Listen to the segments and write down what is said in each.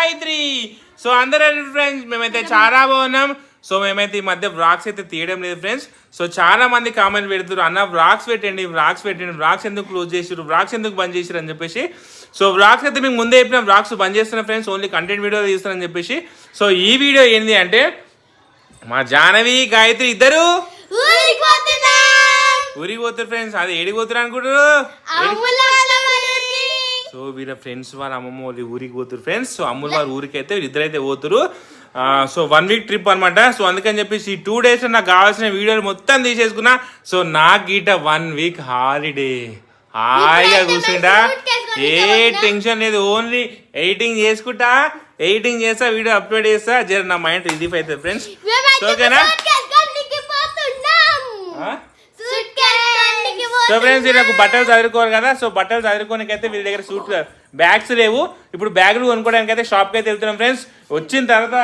Gayatri. So అందరూ friends మేమైతే చాలా బాగున్నాం. సో మేమైతే ఈ మధ్య వ్లాగ్స్ అయితే తీయడం లేదు ఫ్రెండ్స్. సో చాలా మంది కామెంట్ పెడుతున్నారు, అన్న వ్లాగ్స్ పెట్టండి, వ్లాగ్స్ ఎందుకు క్లోజ్ చేసారు, వ్లాగ్స్ ఎందుకు బంద్ చేసారు అని చెప్పేసి. సో వ్లాగ్స్ అయితే మీకు ముందే చెప్పిన వ్లాగ్స్ బంద్ చేస్తున్నా ఫ్రెండ్స్, ఓన్లీ కంటెంట్ వీడియో తీస్తానని చెప్పేసి. సో ఈ వీడియో ఏంటి అంటే మా జాహ్నవి గాయత్రి ఇద్దరు ఊరికి పోతారు ఫ్రెండ్స్. అది ఏడికి పోతారు అనుకుంటారు. సో వీళ్ళ ఫ్రెండ్స్ వాళ్ళ అమ్మమ్మ వాళ్ళు ఊరికి పోతారు ఫ్రెండ్స్. సో అమ్ముల వారి ఊరికి అయితే ఇద్దరైతే పోతారు. సో 1 వీక్ ట్రిప్ అనమాట. సో అందుకని చెప్పేసి ఈ 2 డేస్ నాకు కావాల్సిన వీడియోలు మొత్తం తీసేసుకున్నా. సో నాకు గీట 1 వీక్ హాలిడే, హాయిగా కూర్చుంటా, ఏ టెన్షన్ లేదు. ఓన్లీ ఎడిటింగ్ చేసుకుంటా, ఎడిటింగ్ చేస్తా, వీడియో అప్లోడ్ చేస్తా, జర నా మైండ్ రిలీఫ్ అవుతుంది ఫ్రెండ్స్. ఓకేనా? సో ఫ్రెండ్స్ వీళ్ళకు బట్టలు చదువుకోరు కదా. సో బట్టలు చదువుకోనికి అయితే వీళ్ళ దగ్గర సూట్ బ్యాగ్స్ లేవు. ఇప్పుడు బ్యాగులు కొనుక్కోవడానికి అయితే షాప్కి అయితే వెళ్తున్నాం ఫ్రెండ్స్. వచ్చిన తర్వాత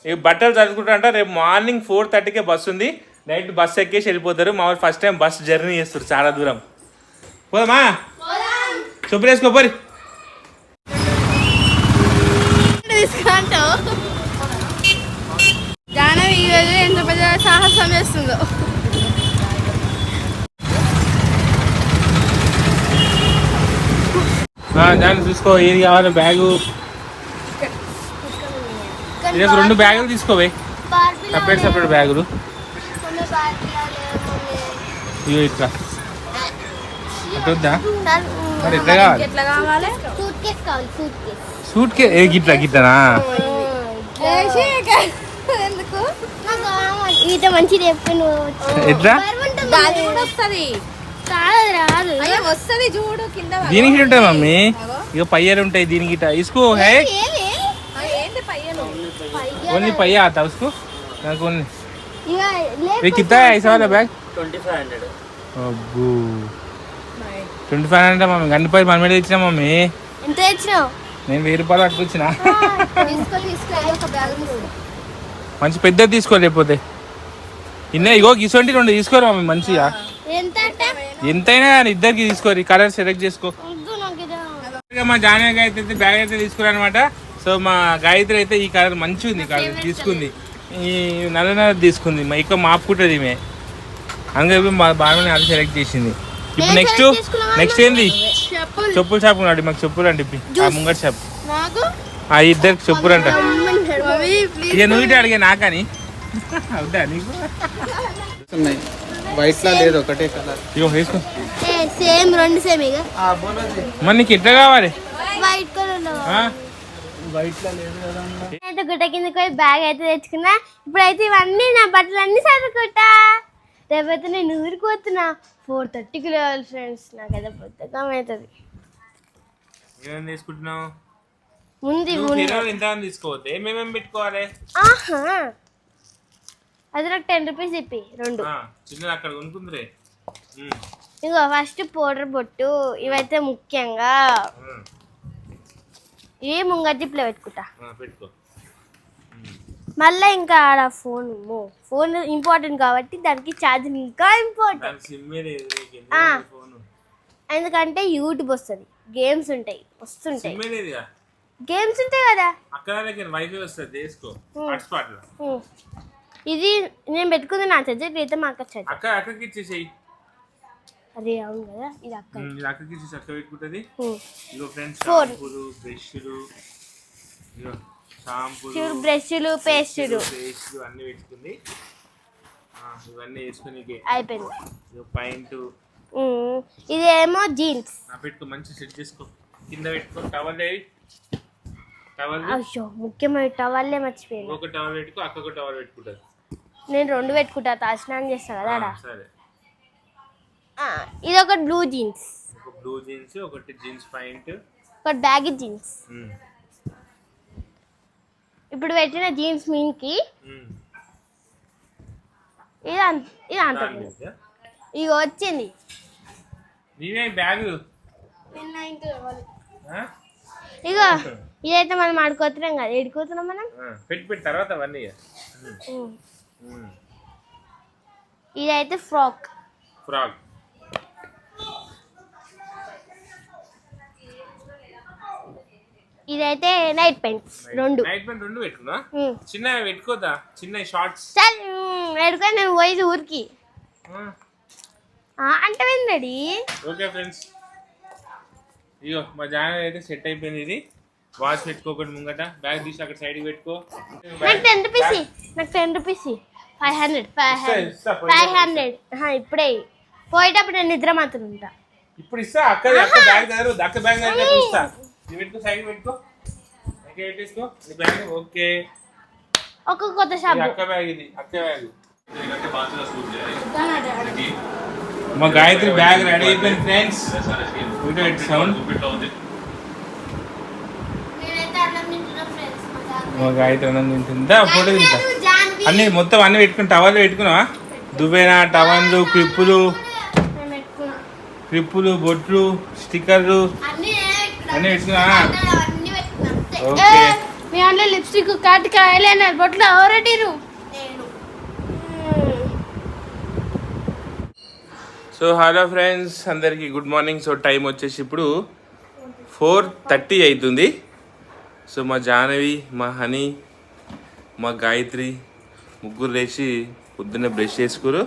ఈ బట్టలు చదువుకుంటారంట. రేపు మార్నింగ్ 4:30కే బస్సు ఉంది. నైట్ బస్సు ఎక్కేసి వెళ్ళిపోతారు. మా వాళ్ళు ఫస్ట్ టైం బస్ జర్నీ చేస్తారు చాలా దూరం. పోదామా? చెప్పులు వేసుకోపోరి. జాహ్నవి ఈరోజు ఎంత పెద్ద సాహసం చేస్తుందో. దాన్ని చూసుకో, ఏది కావాలి బ్యాగు. రేపు 2 బ్యాగులు తీసుకోవే, సపరేట్ బ్యాగులు. ఇగో ఇట్లా అట్లా మరి ఎట్లా కావాలి? సూట్ కేస్ గిట్లా గిట్లనా? ఎట్లా దీనికి ఉంటాయి మమ్మీ. ఇక పయ్యలు ఉంటాయి దీనికి ఇసుకో. హే ఓన్లీ పయ్య आता उसको నాకు ఓన్లీ ये कितना है ऐसा वाला बैग? 2500. అబ్బో 2500 మమ్మీ. గంట పై మన మీద ఇచ్చినా మమ్మీ. ఎంత ఇచ్చినావు? నేను 1000 రూపాయలు పట్టుకొచ్చిన. మంచి పెద్దది తీసుకో, లేకపోతే ఇగో ఇసొంటి 2 తీసుకోరు మమ్మీ మంచిగా. ఎంతైనా కానీ ఇద్దరికి తీసుకోరు. కలర్ సెలెక్ట్ చేసుకో. మా జాహ్నవి అయితే బ్యాగ్ అయితే తీసుకురా అనమాట. సో మా గాయత్రి అయితే ఈ కలర్ మంచిగా ఉంది, కలర్ తీసుకుంది. ఈ నల్ల తీసుకుంది, ఎక్కువ మాపుకుంటుంది ఈమె. అందుకే బాగానే అది సెలెక్ట్ చేసింది. ఇప్పుడు నెక్స్ట్ ఏంది? చెప్పులు షాప్ ఉన్నాడు, మాకు చెప్పులు అంటే ఆ ముంగటి షాప్. ఆ ఇద్దరికి చెప్పులు అంట. ఇక నువ్వు ఇటే అడిగా నాకని అవుతా నీకు. వైట్ లా లేదు, ఒకటే కలర్. ఇగో వేసుకో. సేమ్ 2 సేమ్ ఇక. మరి నీకు ఎట్లా కావాలి? వైట్ కలర్ లో. వైట్ లా లేదు కదా. అయితే గుట్ట కిందకి పోయి బ్యాగ్ అయితే తెచ్చుకున్నా. ఇప్పుడైతే ఇవన్నీ నా బట్టలు అన్ని చదువుకుంటా. రేపైతే నేను ఊరికి పోతున్నా. 4:30కి లేవాలి ఫ్రెండ్స్. నాకైతే బద్ధకం అవుతుంది. తీసుకుంటున్నావు ముందు తీసుకోవద్దు. ఏమేమి పెట్టుకోవాలి? అది నాకు 10 రూపీస్ ఇప్పి 2 చిన్నది అక్కడ కొనుక్కుందిరే. ఇగో ఫస్ట్ పౌడర్ బొట్టు, ఇవైతే ముఖ్యంగా ఏ ముంగట్ జిప్లో పెట్టుకుంటా. మళ్ళీ ఇంకా ఆడ ఫోన్ ఇంపార్టెంట్ కాబట్టి దానికి ఛార్జింగ్ ఇంకా ఇంపార్టెంట్. ఎందుకంటే యూట్యూబ్ వస్తుంది, గేమ్స్ ఉంటాయి, గేమ్స్ ఉంటాయి కదా. ఇది నేను పెట్టుకుంది నా సబ్జెక్ట్ అయితే మా అక్కకి ఇచ్చేసేయి. అదే అవును కదా, ఇది అక్కకి ఇచ్చేసి అక్క పెట్టుకుంటుంది. బ్రష్లు పేస్టులు అన్ని పెట్టుకుంది. ఇవన్నీ వేసుకుని అయిపోయింది. పాయింట్ ఇదేమో జీన్స్ పెట్టుకో, మంచి సెట్ చేసుకో. కింద పెట్టుకో. టవల్ అయ్యో ముఖ్యమైన టవల్లే మర్చిపోయాను. ఒక టవల్ పెట్టుకో, అక్క టవల్ పెట్టుకుంటారు. నేను 2 పెట్టుకుంటా, స్నానం చేస్తా కదా. సరే. ఇది ఒక బ్లూ జీన్స్, ఒకటి జీన్స్ పాయింట్, ఒకటి బ్యాగీ జీన్స్. ఇప్పుడు పెట్టిన జీన్స్ మీన్కి ఇది అంత ఇక వచ్చింది. ఇగో ఇదైతే మనం ఆడుకోతున్నాం కదా. ఏడుకోతున్నాం మనం. పెట్టి తర్వాత ఇదైతే ఫ్రాక్. ఇదైతే నైట్ పెయింట్స్ రెండు. నైట్ పెయింట్ రెండు పెట్టుకున్నా. ఉమ్. చిన్న పెట్టుకోదా, చిన్న షార్ట్స్ చల్ పెట్టుకొని నేను పోయి ఊరికి అంటే విందడి. ఓకే ఫ్రెండ్స్, ఇగో మా జానర్ అయితే సెట్ అయిపోయింది. ఇది వాచ్ పెట్టుకోకండి ముంగట, బ్యాగ్ తీసి అక్కడ సైడ్కి పెట్టుకో. నాకు 10 రూపీస్ 500 ఇప్పుడే పోయేటప్పుడు నేను నిద్ర మాత్రం ఉంటా. ఇప్పుడు ఇస్తా. అక్క బ్యాగ్ దగ్గర అక్క బ్యాగ్ దగ్గర ఇస్తా. నువ్వు పెట్టుకో, సైడ్ పెట్టుకో. ఓకే పెట్టేసుకో నీ బ్యాగ్. ఓకే ఒక కొత్త షాప్. అక్క బ్యాగ్, ఇది అక్క బ్యాగ్. మా గాయత్రి బ్యాగ్ రెడీ అయిపోయింది ఫ్రెండ్స్. సౌండ్ మా గాయత్రి అన్నం తింటుందా, ఫోటో తింటా. అన్ని మొత్తం అన్ని పెట్టుకుని టవల్ పెట్టుకున్నావా? దువ్వెన, టవన్లు, క్లిప్పులు, బొట్లు, స్టిక్కర్లు అన్ని పెట్టుకున్నావా? ఓకే. మీ అందులో లిప్స్టిక్ కాటికి ఐలైనర్ బొట్లు ఎవరెట్టిరు? సో హలో ఫ్రెండ్స్, అందరికీ గుడ్ మార్నింగ్. సో టైం వచ్చేసి ఇప్పుడు 4:30 అవుతుంది. సో మా జాహ్నవి, మా హనీ, మా గాయత్రి ముగ్గురు లేచి పొద్దున్నే బ్రష్ చేసుకురు.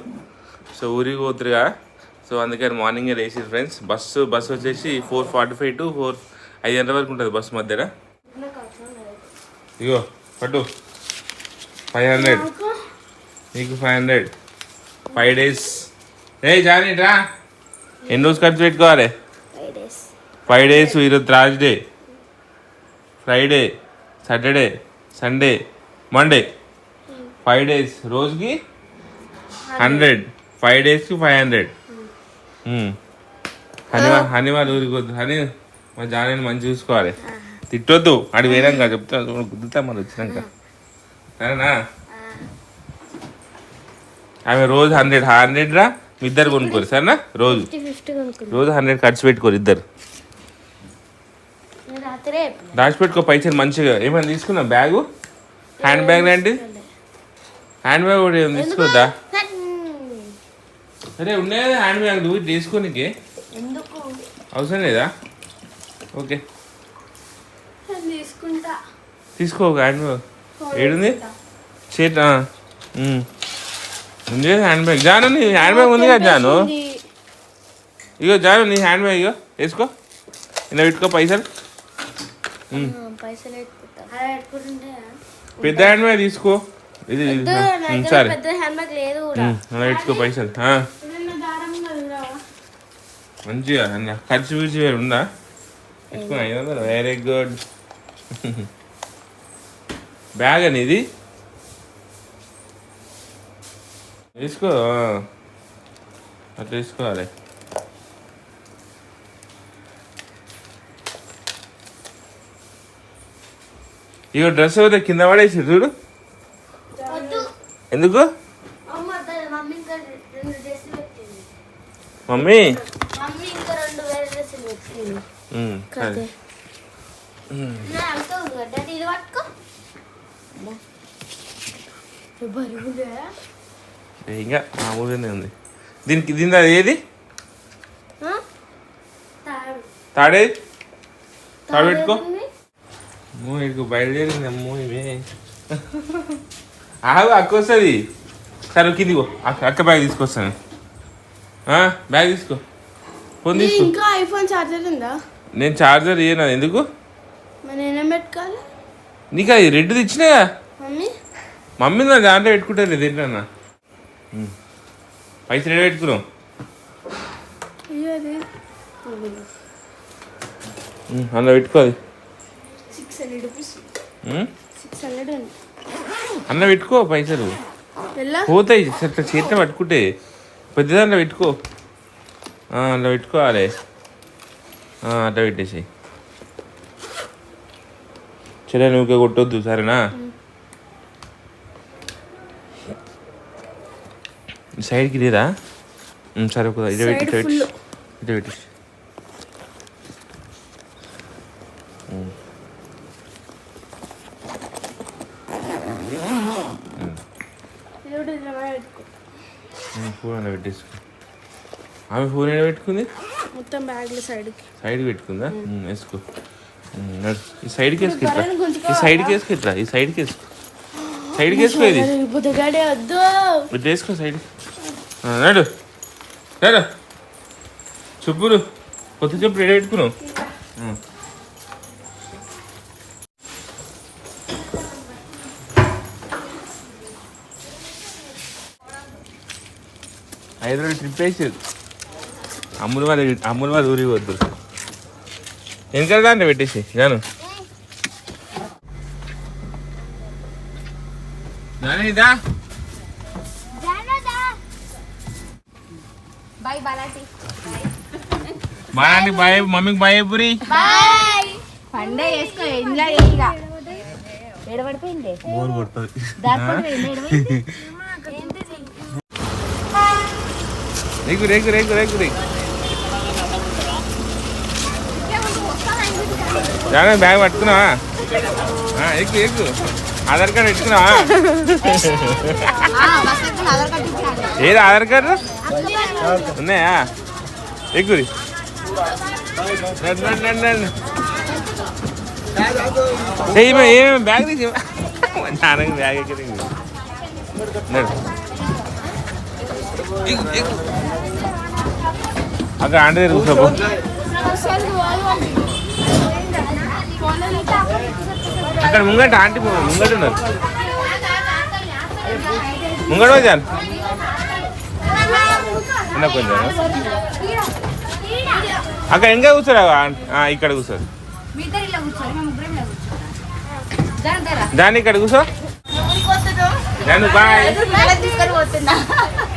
సో ఊరికి పోతురుగా, సో అందుకని మార్నింగే లేచి ఫ్రెండ్స్. బస్సు వచ్చేసి 4:45 to 5 గంటల వరకు ఉంటుంది బస్సు మధ్యలో. ఇగో పట్టు 500, నీకు 500, 5 days. ఏ జానీ రా, ఎన్ని రోజు ఖర్చు పెట్టుకోవాలి? 5 days. ఈరోజు Thursday, Friday, Saturday, Sunday, Monday, 5 days. రోజుకి 100, 5 daysకి 500. హనీ వాళ్ళు ఊరికి వద్దు. హనీ మా జానీ మంచి చూసుకోవాలి, తిట్టొద్దు. ఆడి వేరంగా చెప్తా, గుద్దుతా మరి వచ్చినాక, సరేనా? ఆమె రోజు 100 రా, మీ ఇద్దరు కొనుక్కోరు సరేనా? రోజు 100 ఖర్చు పెట్టుకోరు ఇద్దరు. దాచిపెట్టుకో పైసలు మంచిగా. ఏమైనా తీసుకున్నా బ్యాగు? హ్యాండ్ బ్యాగ్ లాంటిది, హ్యాండ్ బ్యాగ్ కూడా ఏమైనా తీసుకోద్దా? సరే ఉన్నాయి కదా హ్యాండ్ బ్యాగ్, నువ్వు తీసుకోనికి అవసరం లేదా? ఓకే తీసుకో హ్యాండ్ బ్యాగ్. ఏడుంది చేత ఉంది కదా హ్యాండ్ బ్యాగ్. జాను నీ హ్యాండ్ బ్యాగ్ ఉంది కదా జాను? ఇగో జాను నీ హ్యాండ్ బ్యాగ్ ఇగో వేసుకో, ఇలా పెట్టుకో పైసలు. పెద్ద హ్యాండ్ బ్యాగ్ తీసుకో. ఇది సరే అలా పెట్టుకో పైసలు. మంచిగా ఖర్చు పిలిచి ఉందా? పెట్టుకున్నా 500. Very good. బ్యాగ్ అని ఇది తీసుకో, అట్లా తీసుకోవాలి. ఇక డ్రెస్ అయితే కింద పడేసి చూడు. ఎందుకు మమ్మీ? సరే ఇంకా మామూలుగానే ఉంది. దీని అది ఏది తాడే తాడు పెట్టుకో. అమ్మో ఇక బయలుదేరింది. అమ్మో ఇవే ఆగు, అక్క వస్తుంది. సరే కిందిగో, అక్క బ్యాగ్ తీసుకొస్తాను. బ్యాగ్ తీసుకో, ఫోన్ తీసుకో. ఇంకా ఐఫోన్ చార్జర్ ఉందా? నేను చార్జర్ ఇయ్యను. ఎందుకు? పెట్టుకోవాలి. నీకు అది రెడ్ తెచ్చినాయా? మమ్మీ నా దాంట్లో పెట్టుకుంటాను. దేంట్లన్నా పైసలు ఎడ పెట్టుకున్నావు? అందులో పెట్టుకోవాలి. 600 అన్న పెట్టుకో, పైసలు పోతాయి. అట్లా చేతిలో పట్టుకుంటే పెద్ద దాంట్లో పెట్టుకో. అందులో పెట్టుకోవాలి. అట్లా పెట్టేసి సరే, నువ్వు కొట్టొద్దు సరేనా? సైడ్కి లేదా? సరే ఒక ఇటు పెట్టేసి ఫోన్ అలా పెట్టేసుకో. ఆమె ఫోన్ ఏడ పెట్టుకుంది? మొత్తం బ్యాగ్లో సైడ్కి పెట్టుకుందా? వేసుకో. ఈ సైడ్కి వేసుకుంటా, ఈ సైడ్కి వేసుకుంటా, ఈ సైడ్కి వేసుకో, సైడ్కి వేసుకో, ఇది బుద్ధగాడే వద్దు. ఇది వేసుకో సైడ్. నడు నడు చెప్పులు, కొత్త చెప్పు రెడీ పెట్టుకున్నావు. హైదరాబాద్ ట్రిప్ వేసేది అమ్ముల వాళ్ళు ఊరికి వద్దు. వెనకాల దాంట్లో పెట్టేసి జాను ఇదా. బాగా బాయ్, మమ్మీకి బాయ్ పూరి. పండే వేసుకో ఎంజాయ్ ఏడబడిపోయింది. బోర్ కొడుతుంది. రేగు రేగు రేగు రేగు రేగు జాను బ్యాగ్ పట్టుకున్నావా? ఎక్కు ఎక్కు. ఆధార్ కార్డు పెట్టుకున్నావా? ఏది ఆధార్ కార్డు ఉన్నాయా? ఎక్కురి ఏమేమి బ్యాగ్ తీసి నాన్నకి బ్యాగ్ ఎక్కి అక్కడ ఆంటీ దగ్గర కూర్చోబో. అక్కడ ముంగట ఆంటీ ముంగట ఉన్నారు. ముంగట వచ్చాను కొంచెం అక్కడ ఇంకా కూర్చోరా, ఇక్కడ కూర్చోరు. దాన్ని ఇక్కడ కూర్చో. దాన్ని బాయ్.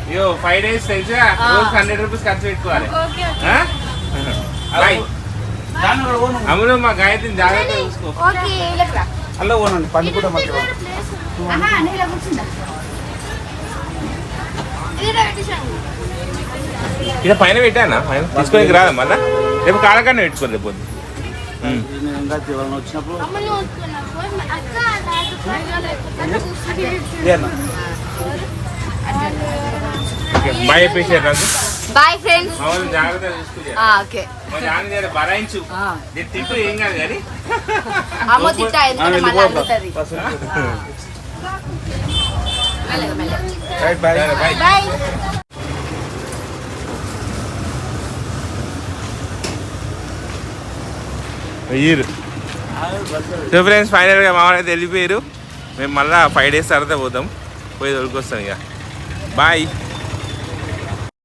అయ్యో 5 days తెలుసా, రోజు 100 రూపీస్ ఖర్చు పెట్టుకోవాలి. అమ్ములు మా గాయత్రిని జాగ్రత్తగా చూసుకో. అలా పోనండి పని కూడా మధ్య. ఇక్కడ పైన పెట్టానా? పైన తీసుకోనికి రాదా మళ్ళా? రేపు కాలకన్నా పెట్టుకోరు రేపు పొద్దు. వచ్చినప్పుడు బాయ్ చెప్పేసారు నాకు. Bye friends. మామూలు జాగ్రత్తగా చూసుకో. ఓకే మా నాన్న బరాయించు తిట్టు ఏం కాదు కానీ అమ్మ తిట్టా ఎందుకంటే మళ్ళీ అందుతుంది. బాయ్. బాయ్. అయ్యారు. సో ఫ్రెండ్స్ ఫైనల్గా మామూలు అయితే వెళ్ళిపోయారు. మేము మళ్ళీ 5 days తర్వాత పోతాం, పోయి తొలికొస్తాం ఇక. బాయ్.